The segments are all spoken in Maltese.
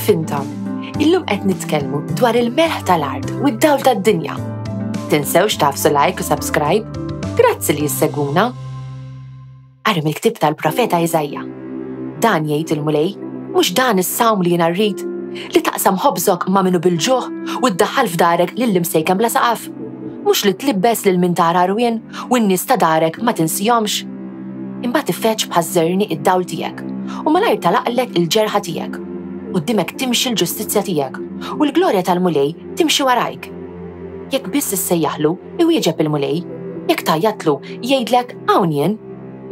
Kif intom? Illum qed nitkellmu dwar il-melħ tal-art u d-dawl tad-dinja. Tinsewx tafsu like u subscribe? Grazzi li jissegwuna. Qari mill-ktib tal-profeta Iżajja. Dan jgħid il-mulej, mhux dan is-sawm li jiena rrid, li taqsam ħobżok ma' minnu bil-ġuħ u ddaħħal f'darek lill-imsejkem bla saqaf. Mhux li tlibbes lil min tara rwien u n-nies ta' darek ma tinsihomx. Imbagħad tifeċ bħażżerni id-dawl tiegħek u malajr talaqlek il-ġerħa tiegħek. Qudiemek timxi l-ġustizzja tiegħek u l-glorja tal-mulej timxi warajk. Jekk biss issejjaħlu iwieġeb il-mulej, jekk tajjatlu jgħidlek hawn jien,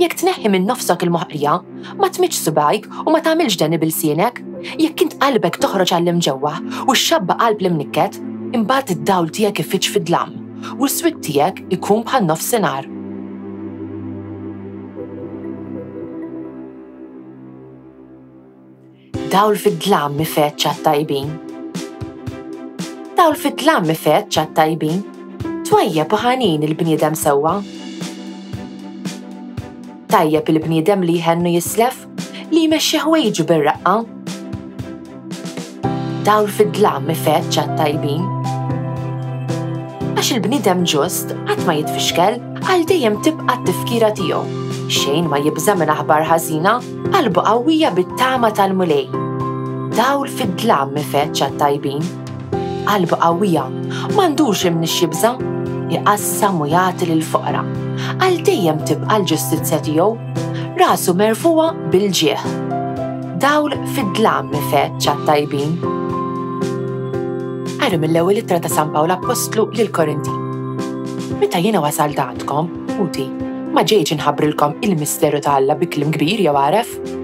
jekk tneħħi minn nofsok il-moħqrija, ma tmiċ subajk u ma tagħmilx deni bil-sienek, jekk int qalbek toħroġ għall-imġewwaħ u x-xabba qalb l-imnikket, imbagħad id-dawl tiegħek ifittx fid-dlam u s-swit tiegħek ikun bħal nofsinhar. Dawl fid-dlam mifeċċ għat-tajbin. Dawl fid-dlam mifeċċ għat-tajbin. Twajjeb u ħanin il-bniedem sewwa. Tajjeb il-bniedem li jħennu jislef, li jmexxi ħwejġu bir-raqqa. Dawl fid-dlam mifeċċ għat-tajbin. Għax il-bniedem ġust qatt ma jitfixkel għal dejjem tibqa' t-tifkira tiegħu. Xejn ma jibża minn aħbar ħażina, qalbu qawwija bit-tama tal-mulej. Dawl fid-dlam mifeċċ għat-tajbin. Qalbu qawwija m'għandux imnix jibża, iqassam u jagħti lill-foqra. Għal dejjem tibqa' l-ġustizzja tiegħu, rasu merfuwa bil-ġieħ. Dawl fid-dlam mifeċċ għat-tajbin. Qari mill-ewwel ittra ta' San Pawl Apostlu lill-Korinti. Meta jiena wasalt għandkom, uti, ma ġejġ inħabbrilkom il-misteru ta' Alla bi kliem kbir jew għaref.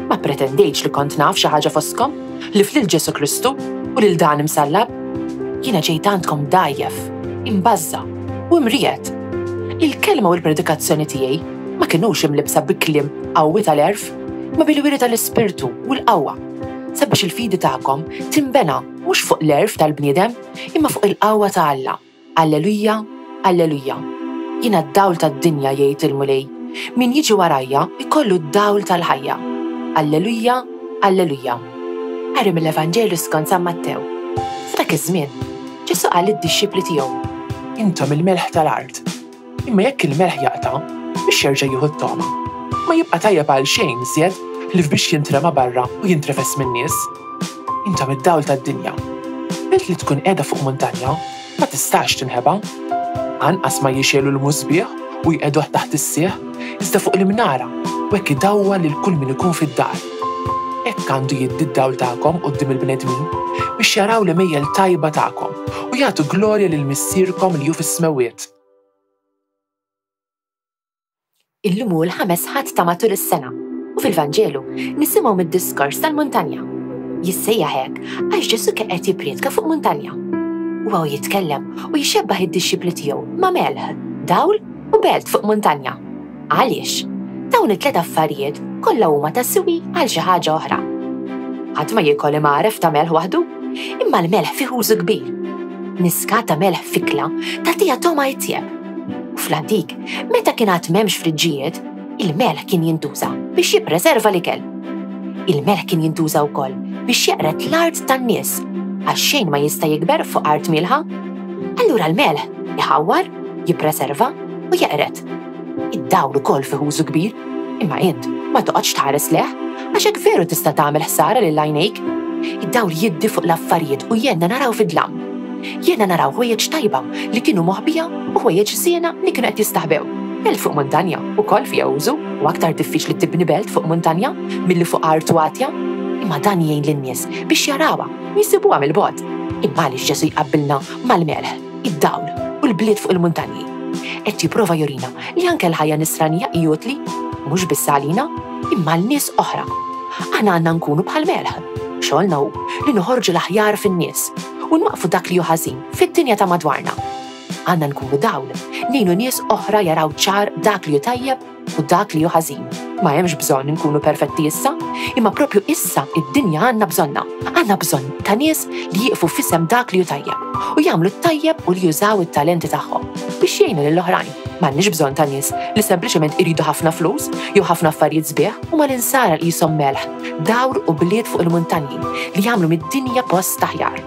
Ma pretendejx li kont naf xi ħaġa foskom, li f'lil Ġesu Kristu u lil dan imsallab. Jiena ġejt għandkom dajjef, imbażża u mriet. Il-kelma u l-predikazzjoni tiegħi ma kinux imlibsa bi kliem qawwi tal-erf, ma bil-wiri tal-ispirtu u l-qawwa. Sabiex il-fidi tagħkom timbena mhux fuq l-erf tal-bniedem, imma fuq il-qawwa ta' Alla. Allelujja, allelujja. Jiena d-dawl tad-dinja jgħid il-mulej. Min jiġi warajja ikollu d-dawl tal-ħajja. Allelujja, allelujja. Qari mill-Evanġelju skont San Mattew. F'dak iż-żmien, Ġesu qal lid-dixxipli tiegħu: Intom il-melħ tal-art. Imma jekk il-melħ jaqta' biex jerġa' jieħu t-toma. Ma jibqa' tajjeb għal xejn żjed li biex jintrema barra u jintrefess min-nies. Intom id-dawl tad-dinja. Belt li tkun qiegħda fuq muntanja ma tistax tinħeba. Anqas ma jixielu l-musbieħ u jqeduh taħt is-sieħ, iżda fuq il-mnara u hekk idawwa lil kull min ikun fid-dar. Hekk għandu jiddi d-dawl tagħkom quddiem il-bnedmin biex jaraw l-imejjel tajba tagħkom u jagħtu glorja lil missierkom li hu fis-smawiet. Illum hu l-ħames ħadd ta' matul is-sena u fil-Vanġelu nisimgħu mid-diskors tal-muntanja. Jissejjaħ hekk għax Ġesu kien qed jippriedka fuq muntanja. U għaw jitkellem u jixebbaħ id-dixxipli tiegħu ma' melħ, dawl u belt fuq muntanja. Għaliex? Dawn it-tliet affarijiet kollha huma ta' siwi għal xi ħaġa oħra. Ħadd ma jiekol imgħaref ta' melħ waħdu, imma l-melħ fih użu kbir. Niska ta' melħ fikla tagħtiha toma jitjieb. U fl-antik, meta kien għad m'hemmx friġġijiet, il-melħ kien jintuża biex jippreserva l-ikel. Il-melħ kien jintuża wkoll biex jeqret l-art tan-nies għax xejn ma jista' jikber fuq art milħa. Allura l-melħ iħawwar, jippreserva u jeqret. Id-dawl ukoll fih użu kbir, imma int ma toqgħodx tħares leħ għax hekk veru tista' tagħmel ħsara lil għajnejk. Id-dawl jiddi fuq l-affarijiet u jenna naraw fid-dlam. Jenna naraw ħwejjeġ tajba li kienu moħbija u ħwejjeġ żiena li kienu qed jistaħbew. Belt fuq muntanja ukoll fiha użu u aktar diffiċli tibni belt fuq muntanja milli fuq art għatja. Imma dan jgħin lin-nies biex jarawha u jsibuha mill-bogħod. Imma għaliex Ġesu jqabbilna mal-melħ, id-dawl u l-bliet fuq il-muntanji. Qed jipprova jurina li anke l-ħajja nisranija hi utli mhux biss għalina imma l-nies oħra. Aħna għandna nkunu bħal-melħ. Xogħolna hu li noħorġu l-aħjar fin-nies u nwaqfu dak li hu ħażin fid-dinja ta' madwarna. Għandna nkunu dawl, ngħinu nies oħra jaraw ċar dak li hu tajjeb u dak li hu ħażin. Ma hemmx bżonn nkunu perfetti issa, imma propju issa id-dinja għandna bżonna. Għandna bżonn ta' nies li jieqfu f'isem dak li hu tajjeb u jagħmlu t-tajjeb u li jużaw it-talenti tagħhom biex jgħinu lill-oħrajn. M'għandniex bżonn ta' nies li sempliċement iridu ħafna flus jew ħafna affarijiet sbieħ u ma l-insara li jisom melħ, dawr u bliet fuq il-muntanji li jagħmlu mid-dinja post taħjar.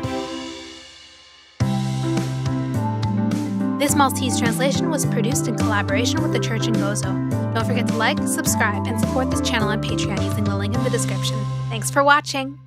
This Maltese translation was produced in collaboration with the Church in Gozo. Don't forget to like, subscribe, and support this channel on Patreon using the link in the description. Thanks for watching!